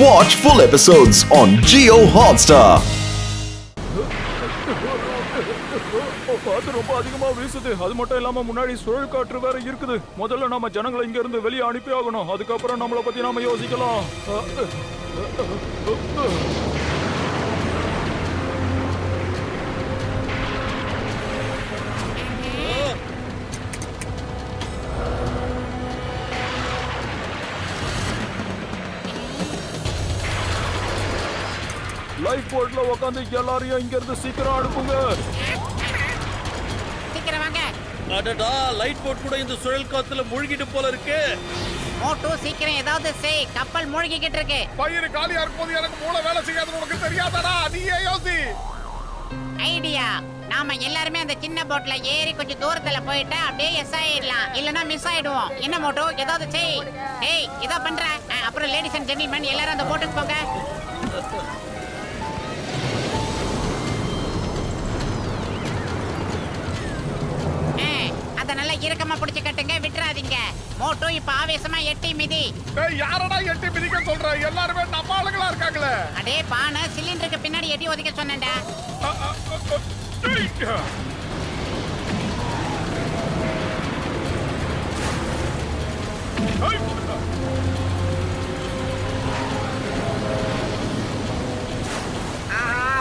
Watch full episodes on Jio Hotstar. காத்து ரொம்ப அதிகமா வீசுது. அது மட்டும் இல்லாம முன்னாடி சுழல் காற்று வேற இருக்குது. முதல்ல நாம ஜனங்களை இங்க இருந்து வெளியே அனுப்பி ஆகணும். அதுக்கப்புறம் நம்மளை பத்தி நாம யோசிக்கலாம். லைஃப் போட்ல உட்காந்து எல்லாரையும் இங்க இருந்து சீக்கிரம் அனுப்புங்க. அடடா, லைட் போட் கூட இந்த சுழல் காத்துல மூழ்கிட்டு போல இருக்கு. மோட்டோ சீக்கிரம் ஏதாவது செய், கப்பல் மூழ்கிக்கிட்டு இருக்கு. பயிர் காலியா இருக்கும்போது எனக்கு மூளை வேலை செய்யாது, உனக்கு தெரியாதடா? நீயே யோசி. ஐடியா, நாம எல்லாருமே அந்த சின்ன போட்ல ஏறி கொஞ்சம் தூரத்துல போயிட்டா அப்படியே எஸ் ஆயிடலாம், இல்லனா மிஸ் ஆயிடுவோம். என்ன மோட்டோ, ஏதாவது செய். ஏய், இதோ பண்றேன். அப்புறம் லேடிஸ் அண்ட் ஜென்டில்மேன் எல்லாரும் அந்த போட்டுக்கு போங்க. அத நல்லா இறுக்கமா பிடிச்சு கட்டுங்க, விட்டுறாதீங்க. மோட்டோ இப்ப ஆவேசமா எட்டி மிதி. டேய், யாரடா எட்டி மிதிக்க சொல்ற? எல்லாரும் நம்ம ஆளுங்களா இருக்காங்களே. அடே பானை, சிலிண்டருக்கு பின்னாடி எட்டி ஒதுக்க சொன்னேன்டா.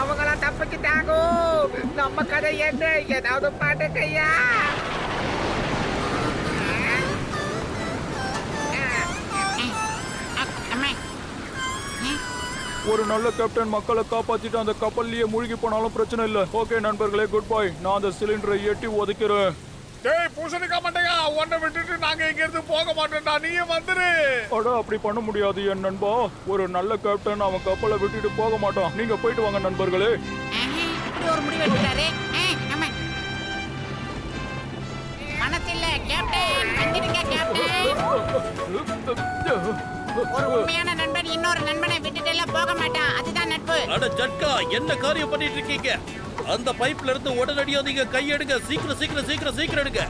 அவங்களாம் தப்பிச்சுட்டாங்க. நம்ம கதை என்ன? ஏதாவது பாட்டுக்கையா? ஒரு நல்ல கேப்டன் மக்களை காப்பாத்திட்டு அந்த கப்பல்லையே மூழ்கி போனாலும் பிரச்சனை இல்ல. ஓகே நண்பர்களே, குட் பை. நான் அந்த சிலிண்டரை எட்டி ஒதுக்கிறேன். டேய் பூசணிக்கா மண்டையா, உன்னை விட்டுட்டு நாங்க இங்க இருந்து போக மாட்டோம்டா. நீயே வந்துரு. அட, அப்படி பண்ண முடியாது என் நண்பா. ஒரு நல்ல கேப்டன் அவன் கப்பலை விட்டுட்டு போக மாட்டான். நீங்க போயிட்டு வாங்க நண்பர்களே. இப்படி ஒரு முடிவு எடுத்தாரு. மனசில்ல கேப்டன், வந்துடுங்க கேப்டன். ஒரு உண்மையான நண்பன் இன்னொரு நண்பனை விட்டுட்டு எல்லாம் போக மாட்டான். அதுதான் நட்பு. அட ஜட்கா, என்ன காரியம் பண்ணிட்டு இருக்கீங்க? அந்த பைப்ல இருந்து உடனடியா நீங்க கை எடுங்க. சீக்கிரம் சீக்கிரம் சீக்கிரம் சீக்கிரம் எடுங்க.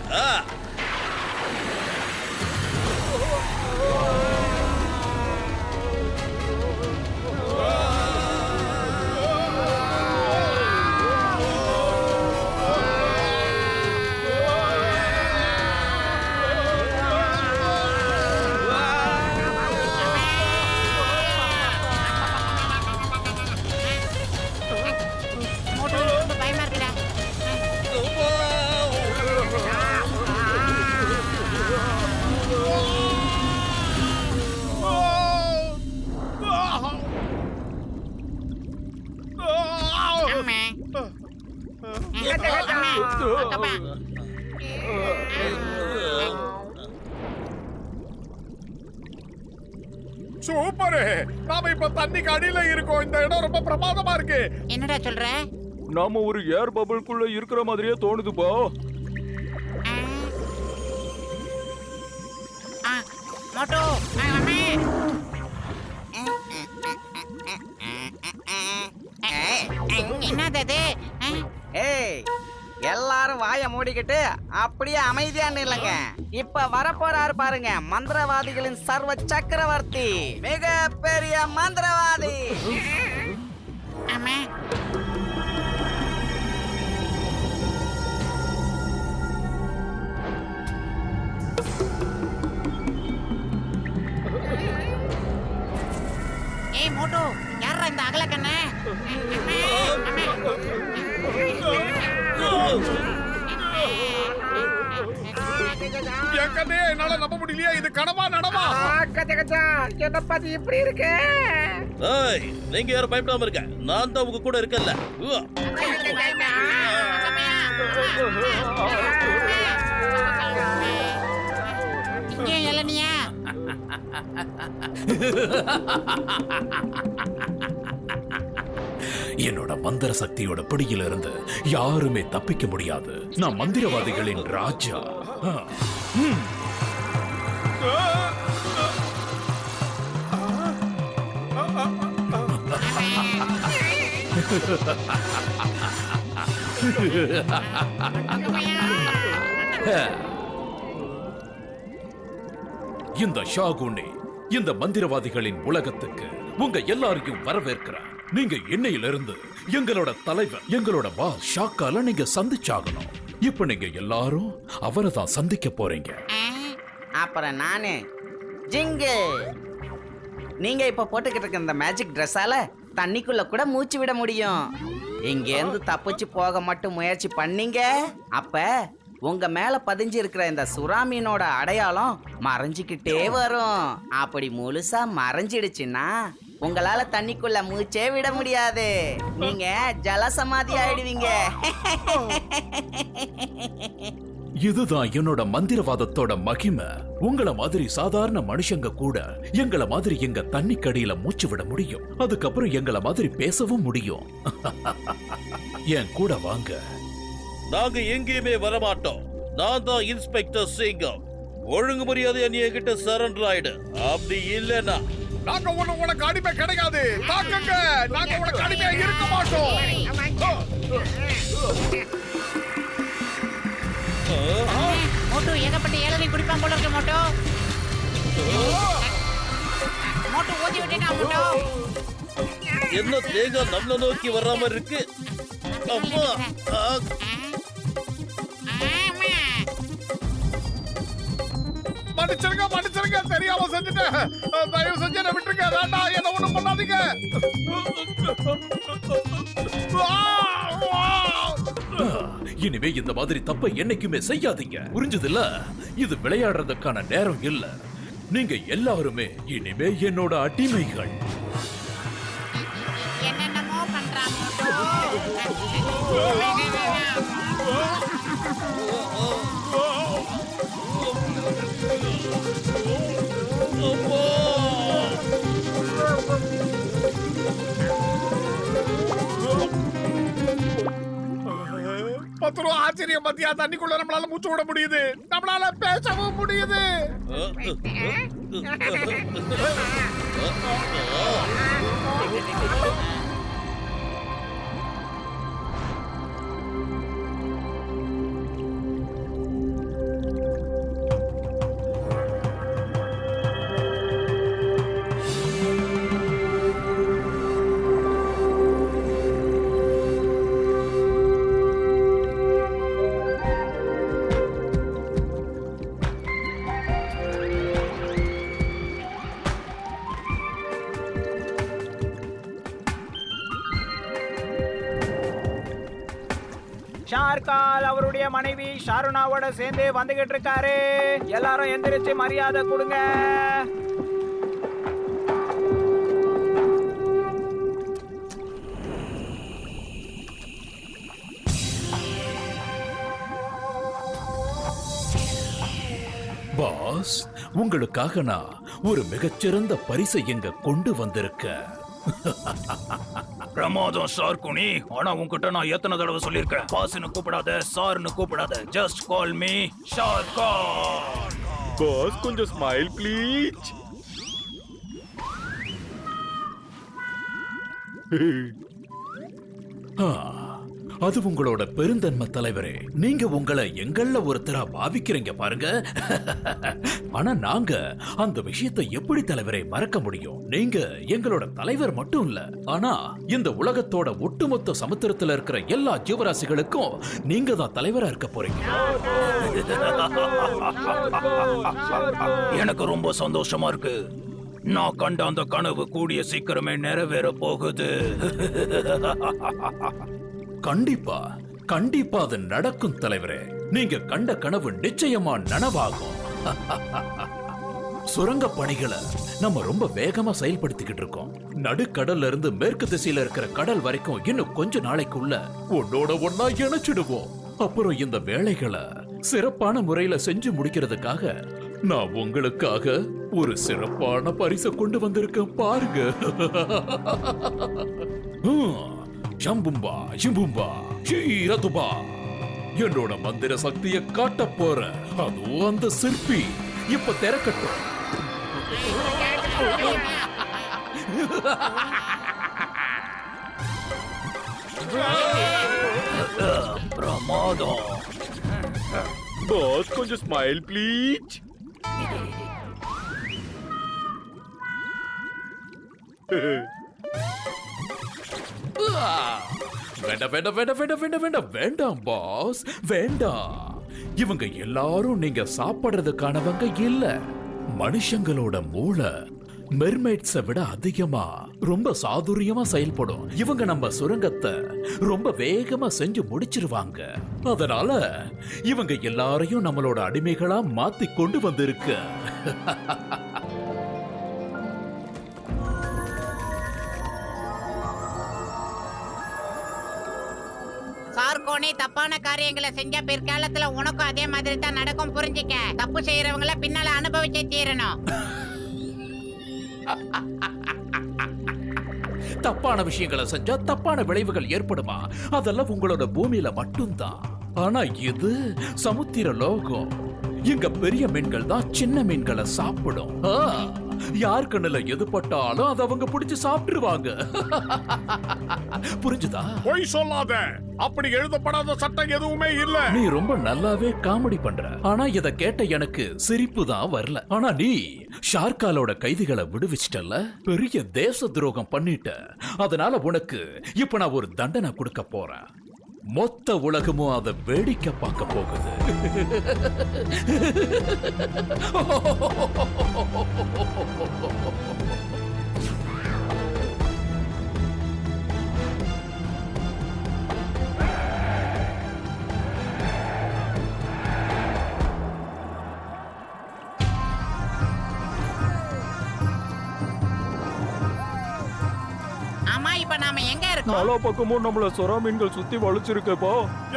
சூப்பர். நாம இப்ப தண்ணிக்கு அடியில இருக்கோம். இந்த இடம் ரொம்ப பிரமாதமா இருக்கு. என்னடா சொல்ற? நாம ஒரு ஏர் பபிள்குள்ள இருக்கிற மாதிரியே தோணுதுப்பா. மோட்டோ, என்னது? ஏய், எல்லாரும் வாய மூடிக்கிட்டு அப்படியே அமைதியா நில்லுங்க. இப்ப வரப்போறாரு பாருங்க, மந்திரவாதிகளின் சர்வ சக்கரவர்த்தி, மிக பெரிய மந்திரவாதி. ஏய் மோட்டோ, யாரா இந்த அகல கண்ண? என் கண்ணே, என்னால நம்ப முடியலையே. இது கனவா நடவா? கச்சா, என்ன பத்தி இப்படி இருக்கு? ஏய், நீங்க யாரும் பயப்படாம இருக்க. நான் தான் உங்க கூட இருக்கேன்ல. இங்கே இளநியா? என்னோட மந்திர சக்தியோட பிடியில இருந்து யாருமே தப்பிக்க முடியாது. நான் மந்திரவாதிகளின் ராஜா. இந்த ஷாகுனே இந்த மந்திரவாதிகளின் உலகத்துக்கு உங்க எல்லாரையும் வரவேற்கிறேன். நீங்க இன்னையிலிருந்து எங்களோட தலைவர், எங்களோட பாஸ் ஷாக்கால நீங்க சந்திச்சாகணும். இப்ப நீங்க எல்லாரும் அவரை தான் சந்திக்க போறீங்க. அப்புறம் நானு ஜிங்கு. நீங்க இப்ப போட்டுக்கிட்டு இருக்க இந்த மேஜிக் ட்ரெஸ்ஸால தண்ணிக்குள்ள கூட மூச்சு விட முடியும். இங்க இருந்து தப்பிச்சு போக மட்டும் முயற்சி பண்ணீங்க, அப்ப உங்க மேல பதிஞ்சு இருக்கிற இந்த சுறா மீனோட அடையாளம் மறைஞ்சுக்கிட்டே வரும். அப்படி முழுசா மறைஞ்சிடுச்சுன்னா உங்களால தண்ணிக்குள்ள மூச்சே விட முடியாது. நீங்க ஜலசமாதி ஆயிடுவீங்க. இதுதான் என்னோட மந்திரவாதத்தோட மகிமை. உங்கள மாதிரி சாதாரண மனுஷங்க கூட எங்கள மாதிரி எங்க தண்ணிக்கடியில மூச்சு விட முடியும். அதுக்கப்புறம் எங்கள மாதிரி பேசவும் முடியும். என் கூட வாங்க. நாங்க எங்கேயுமே வரமாட்டோம். நான் தான் இன்ஸ்பெக்டர் சிங்கம். ஒழுங்கு மரியாதையா நீ என்கிட்ட சரண்டர் ஆயிடு. அப்படி இல்லைன்னா நாங்க உனக்கு அடிமை கிடையாது. தாக்குங்க, நாங்க உனக்கு அடிமையா இருக்க மாட்டோம். மோட்டு ஏகப்பட்ட இளநீ குடிப்பான் போல இருக்கு. மோட்டு மோட்டு ஊதி விட்டுட்டான். மோட்டு என்ன தேங்காய் நம்மள நோக்கி வராம இருக்கு. அம்மா மன்னிச்சிருங்க, தெரியாம செஞ்சுட்டேன். தயவு செஞ்சு என்ன விட்டுருங்க. வேண்டாம், என்ன ஒண்ணும் பண்ணாதீங்க. இனிமே இந்த மாதிரி தப்ப என்னைக்குமே செய்யாதீங்க. புரிஞ்சதுல? இது விளையாடுறதுக்கான நேரம் இல்ல. நீங்க எல்லாருமே இனிமே என்னோட அடிமைகள். என்னென்னமோ பண்றான் பத்து ஆச்சரியம் பத்தியா, தண்ணிக்குள்ள நம்மளால மூச்சு விட முடியுது, நம்மளால பேசவும் முடியுது. ஷார்கால் அவருடைய மனைவி ஷாருனாவோட சேர்ந்து வந்துகிட்டு இருக்காரு. எல்லாரும் எந்திரிச்சு மரியாதை கொடுங்க. பாஸ், உங்களுக்காக நான் ஒரு மிகச்சிறந்த பரிசை எங்க கொண்டு வந்திருக்கேன். பிரமாதம் ஷார்குனி. ஆனா உன்கிட்ட நான் எத்தனை தடவை சொல்லிருக்கேன், பாஸ்னு கூப்பிடாத, சார்னு கூப்பிடாத. Just call me Sharka. Boss, கொஞ்சம் ஸ்மைல் ப்ளீஸ். அது உங்களோட பெருந்தன்மை தலைவரே. நீங்க உங்களை எங்கள ஒருத்தரா பாவிக்கிறீங்க பாருங்க. ஆனா நாங்க அந்த விஷயத்தை எப்படி தலைவரை மறக்க முடியும்? நீங்க எங்களோட தலைவர் மட்டும் இல்ல, ஆனா இந்த உலகத்தோட ஒட்டுமொத்த சமுத்திரத்துல இருக்கிற எல்லா ஜீவராசிகளுக்கும் நீங்க தான் தலைவரா இருக்க போறீங்க. எனக்கு ரொம்ப சந்தோஷமா இருக்கு. நான் கண்ட அந்த கனவு கூடிய சீக்கிரமே நிறைவேற போகுது. கண்டிப்பா கண்டிப்பா அது நடக்கும் தலைவரே. நீங்க கண்ட கனவு நிச்சயமா நனவாகும். சுரங்க பணிகளை நம்ம ரொம்ப வேகமா செயல்படுத்திக்கிட்டு இருக்கோம். நடுக்கடல்ல இருந்து மேற்கு திசையில இருக்கிற கடல் வரைக்கும் இன்னும் கொஞ்ச நாளைக்குள்ள ஒன்னோட ஒன்னா இணைச்சிடுவோம். அப்புறம் இந்த வேலைகளை சிறப்பான முறையில செஞ்சு முடிக்கிறதுக்காக நான் உங்களுக்காக ஒரு சிறப்பான பரிசை கொண்டு வந்திருக்கேன் பாருங்க. ஜம்பும்பா ஜிம்பும்பா ஷீரதுபா. என்னோட மந்திர சக்தியை காட்ட போற அதுவும் அந்த சிற்பி இப்ப திறக்கட்டும். பிரமாதம். பாஸ், கொஞ்சம் ஸ்மைல் ப்ளீஸ். வேண்டாம் வேண்டாம் வேண்டாம் வேண்டாம் வேண்டாம் வேண்டாம் வேண்டாம் பாஸ் வேண்டாம். இவங்க எல்லாரும் நீங்க சாப்பிடுறதுக்கானவங்க இல்ல. மனுஷங்களோட மூளை மெர்மைட்ஸை விட அதிகமா ரொம்ப சாதுரியமா செயல்படும். இவங்க நம்ம சுரங்கத்தை ரொம்ப வேகமா செஞ்சு முடிச்சிருவாங்க. அதனால இவங்க எல்லாரையும் நம்மளோட அடிமைகளா மாத்தி கொண்டு வந்திருக்கு. சார்கோனே தப்பான காரியங்களை செஞ்ச பிற்காலத்துல உனக்கும் அதே மாதிரி தான் நடக்கும், புரிஞ்சுக்க. தப்பு செய்யறவங்கள பின்னால அனுபவிச்சே தீரணும். தப்பான விஷயங்களை செஞ்சா தப்பான விளைவுகள் ஏற்படுமா? அதெல்லாம் உங்களோட பூமியில மட்டும்தான். ஆனா இது சமுத்திர லோகம். இங்க பெரிய மீன்கள் தான் சின்ன மீன்களை சாப்பிடும். யார் கண்ணுல எது பட்டாலும் அதை அவங்க பிடிச்சு சாப்பிட்டுருவாங்க. புரிஞ்சுதா? பொய் சொல்லாத. அப்படி எழுதப்படாத சட்டம் எதுவுமே இல்ல. நீ ரொம்ப நல்லாவே காமெடி பண்ற. ஆனா இத கேட்ட எனக்கு சிரிப்பு தான் வரல. ஆனா நீ ஷார்காலோட கைதிகளை விடுவிச்சிட்டல, பெரிய தேச துரோகம் பண்ணிட்ட. அதனால உனக்கு இப்ப நான் ஒரு தண்டனை கொடுக்க போறேன். மொத்த உலகமும் அதை வேடிக்கை பார்க்க போகுது. ஆமா, இப்ப நாம எங்க இருக்கோம்? நாலா பக்கமும் நம்மள சொரா மீன்கள் சுத்தி வளைச்சிருக்கப்பா.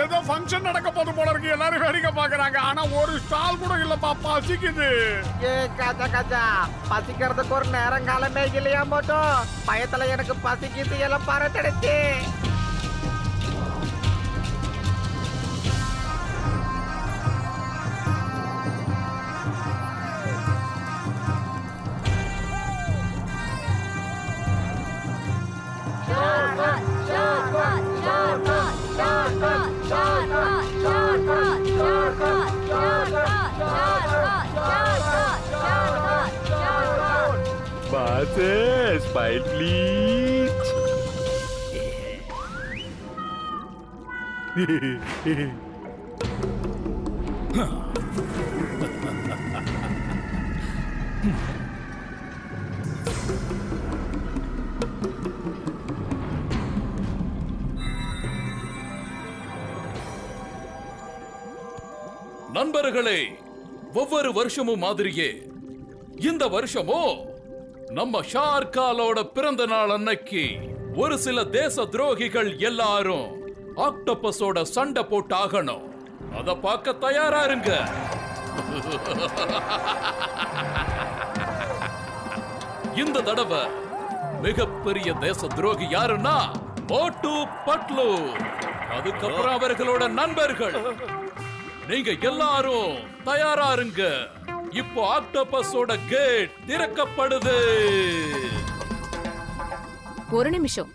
ஏதோ ஃபங்க்ஷன் நடக்க போது போல இருக்கு. எல்லாரும் வேடிக்கை பாக்குறாங்க. ஆனா ஒரு ஸ்டால் கூட இல்லப்பா. பசிக்குது. ஏ கஜா கஜா, பசிக்கிறதுக்கு ஒரு நேரங்காலமே இல்லையா மோட்டோ? பயத்துல எனக்கு பசிக்குது எல்லாம் பறந்துடுச்சு. Smile please. நண்பர்களே, ஒவ்வொரு வருஷமும் மாதிரியே இந்த வருஷமும் நம்ம ஷார்காலோட பிறந்த நாள் அன்னைக்கு ஒரு சில தேச துரோகிகள் எல்லாரும் ஆக்டோபஸோட சண்டை போட்டு ஆகணும். அத பார்க்க தயாரா இருங்க. இந்த தடவை மிகப்பெரிய தேச துரோகி யாருன்னா மோட்டு பட்லு, அதுக்கப்புறம் அவர்களோட நண்பர்கள். நீங்க எல்லாரும் தயாரா இருங்க. இப்போ ஆக்டோபஸோட கேட் திறக்கப்படுது. ஒரு நிமிஷம்,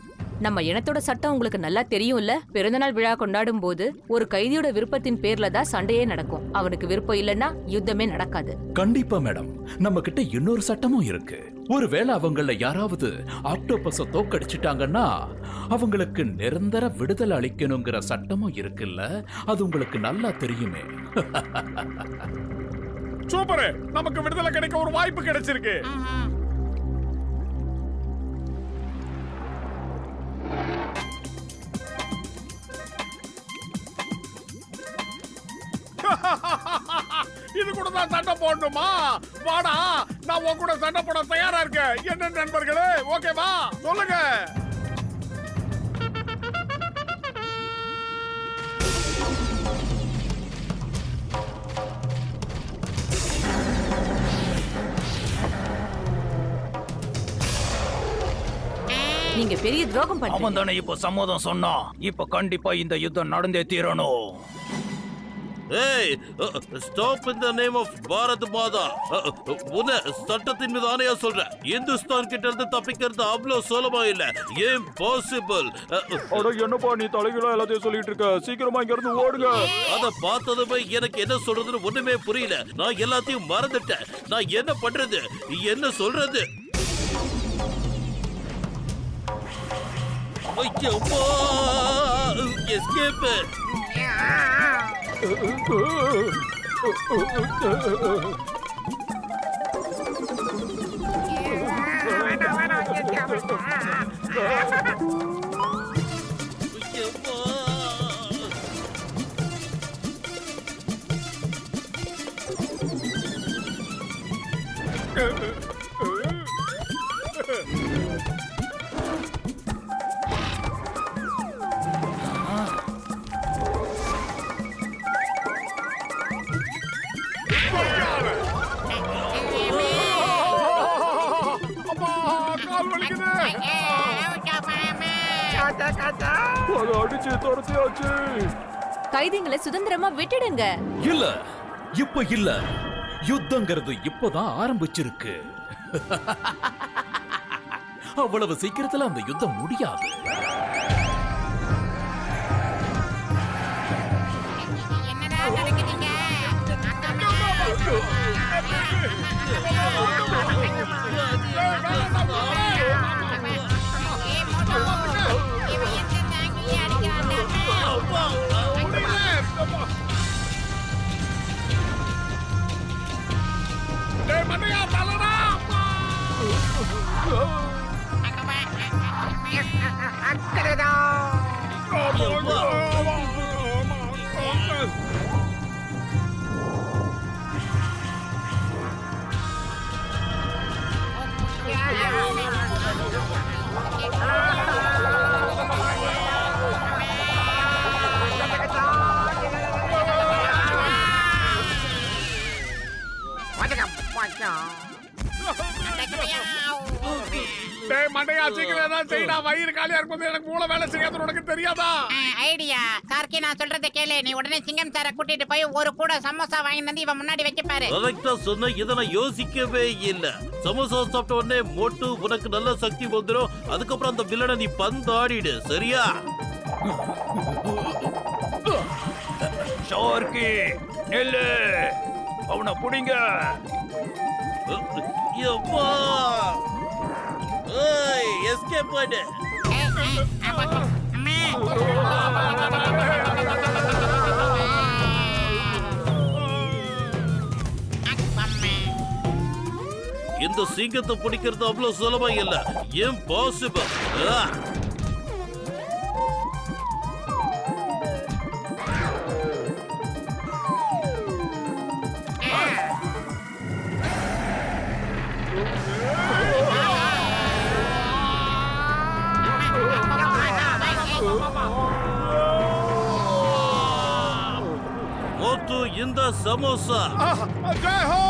நம்ம இனத்தோட சட்டம் உங்களுக்கு நல்லா தெரியும்ல. பிறந்தநாள் விழா கொண்டாடும் போது ஒரு கைதியோட விருப்பத்தின் பேர்ல தான் சண்டையே நடக்கும். அவனுக்கு விருப்பம் இல்லைன்னா யுத்தமே நடக்காது. கண்டிப்பா மேடம், நம்ம கிட்ட இன்னொரு சட்டமும் இருக்கு. ஒருவேளை அவங்கள யாராவது ஆக்டோபஸ தோக்கடிச்சிட்டாங்கன்னா அவங்களுக்கு நிரந்தர விடுதலை அளிக்கணுங்கிற சட்டமும் இருக்குல்ல. அது உங்களுக்கு நல்லா தெரியுமே. சூப்பர். நமக்கு விடுதலை கிடைக்க ஒரு வாய்ப்பு கிடைச்சிருக்கு. இது கூட தான் சண்டை போடணுமா? வாடா, நான் உன் கூட சண்டை போட தயாரா இருக்கேன். என்ன நண்பர்களே, ஓகேவா? சொல்லுங்க. நீங்க பெரிய துரோகம் அவன் பண்றீங்க. தானே இப்போ சம்மதம் சொன்னான். இப்ப கண்டிப்பா இந்த யுத்தம் நடந்தே தீரணும். ஏய், stop in the name of Bharat Mata. உன்னை சட்டத்தின் மீது ஆணையா சொல்றேன். இந்துஸ்தான் கிட்ட இருந்து தப்பிக்கிறது அவ்வளவு சுலபமா இல்ல. இம்பாசிபிள். அட என்னப்பா நீ தலைகீழா எல்லாத்தையும் சொல்லிட்டு இருக்க? சீக்கிரமா இங்க இருந்து ஓடுங்க. அத பார்த்ததுமே எனக்கு என்ன சொல்றதுன்னு ஒண்ணுமே புரியல. நான் எல்லாத்தையும் மறந்துட்டேன். நான் என்ன பண்றது, என்ன சொல்றது? எஸ்கேப். அப்பா, கால் வலிக்குது. காச்சா காச்சா அதை அடிச்சு துரத்தியாச்சு. கைதிங்களை சுதந்திரமா விட்டுடுங்க. இல்ல இப்ப இல்ல, யுத்தங்கிறது இப்பதான் ஆரம்பிச்சிருக்கு. அவ்வளவு சீக்கிரத்துல அந்த யுத்தம் முடியாது. என்னடா நடக்குதுங்க? இவன் எந்த தாங்கிலே அடிக்கிறான்? டேய் மண்டையா, தள்ளடா. அக்கறைதா டேய் மண்டையா, சீக்கிரம் ஏதாவது செய்யடா. வயிறு காலியா இருக்கும்போது எனக்கு மூளை வேலை செய்யாது, உனக்கு தெரியாதா? ஐடியா கார்கி, நான் சொல்றதை கேளு. நீ உடனே சிங்கம் சாரை கூட்டிட்டு போய் ஒரு கூட சமோசா வாங்கி வந்து இவன் முன்னாடி வைக்க பாரு. கரெக்டா சொன்ன, இதை நான் யோசிக்கவே இல்ல. சமோசா சாப்பிட்ட உடனே மோட்டு உனக்கு நல்ல சக்தி வந்துடும். அதுக்கப்புறம் அந்த வில்லனை நீ பந்தாடிடு, சரியா? ஷார்க்கி நெல்லு, அவனை புடிங்க. யப்பா! ஏய், எஸ்கேப் பண்ணு. இந்த சிங்கத்தை பிடிக்கிறது அவ்வளவு சுலபம் இல்ல. இம்பாசிபிள். மோட்டு, இந்த சமோசா. ஜெய் ஹோ.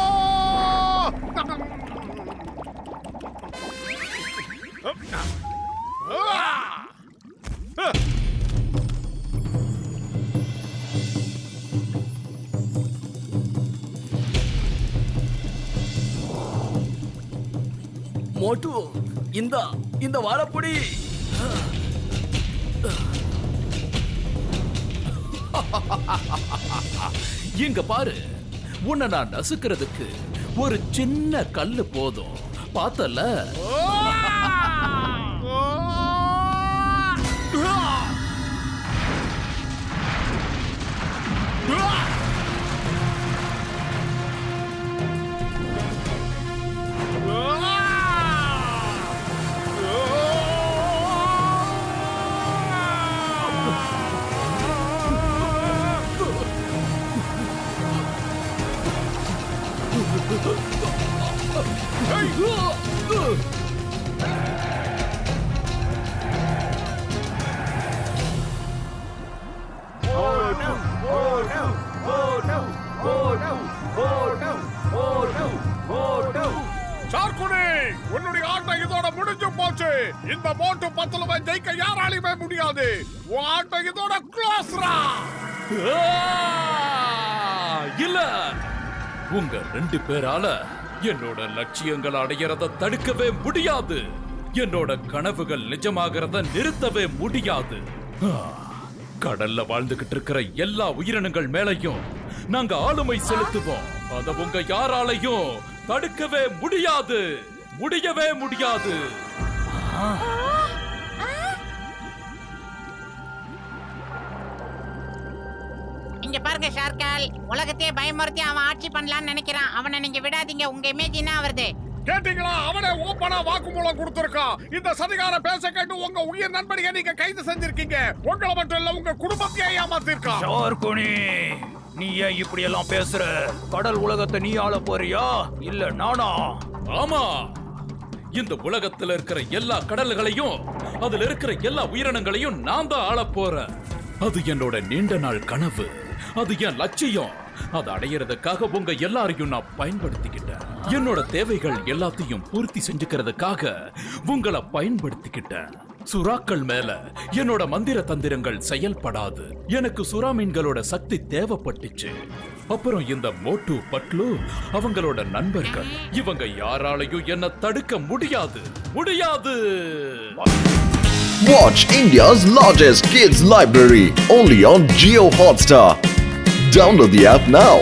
மோட்டு, இந்த வாழைப்பொடி. இங்க பாரு, உன்னை நான் நசுக்கிறதுக்கு ஒரு சின்ன கல்லு போதும். பார்த்தல? சார்குடி, உன்னுடைய ஆட்டம் இதோட முடிஞ்சு போச்சு. இந்த மோட்டு 10 ஜெயிக்க யாராலையுமே முடியாது. உன் ஆட்டம் இதோட க்ளோஸ்ரா. இல்ல, உங்க 2 பேரால என்னோட லட்சியங்கள் அடையறத தடுக்கவே முடியாது. என்னோட கனவுகள் நிஜமாகிறத நிறுத்தவே முடியாது. கடல்ல வாழ்ந்துகிட்டு இருக்கிற எல்லா உயிரினங்கள் மேலையும் நாங்க ஆளுமை செலுத்துவோம். அத உங்க யாராலையும் தடுக்கவே முடியாது, முடியவே முடியாது. பாருங்க ஷார்கால், உலகத்தையே பயமுறுத்தி அவன் ஆட்சி பண்ணலாம்னு நினைக்கிறான். அவனை நீங்க விடாதீங்க, உங்க இமேஜ் என்ன வருது? கேட்டீங்களா? அவனே ஓப்பனா வாக்குமூலம் கொடுத்திருக்கான். இந்த சதிகார பேச கேட்டு உங்க உயிர் நண்பனியை நீங்க கைது செஞ்சிருக்கீங்க. உங்களை மட்டும் இல்ல, உங்க குடும்பத்தையே ஏமாத்திருக்கான். ஷார்குனி, நீ ஏன் இப்படி எல்லாம் பேசுற? கடல் உலகத்தை நீ ஆள போறியா இல்ல நானா? ஆமா, இந்த உலகத்துல இருக்கிற எல்லா கடல்களையும் அதுல இருக்கிற எல்லா உயிரினங்களையும் நான் தான் ஆள போறேன். அது என்னோட நீண்ட நாள் கனவு, அது என் லட்சியம். அதை அடையிறதுக்காக உங்க எல்லாரையும் நான் பயன்படுத்திக்கிட்டேன். என்னோட தேவைகள் எல்லாத்தையும் பூர்த்தி செஞ்சுக்கிறதுக்காக உங்களை பயன்படுத்திக்கிட்டேன். சுறாக்கள் மேல என்னோட மந்திர தந்திரங்கள் செயல்படாது. எனக்கு சுறா மீன்களோட சக்தி தேவைப்பட்டுச்சு. அப்புறம் இந்த மோட்டு பட்லு அவங்களோட நண்பர்கள், இவங்க யாராலையும் என்ன தடுக்க முடியாது. Watch India's largest kids library only on Jio Hotstar. Download the app now.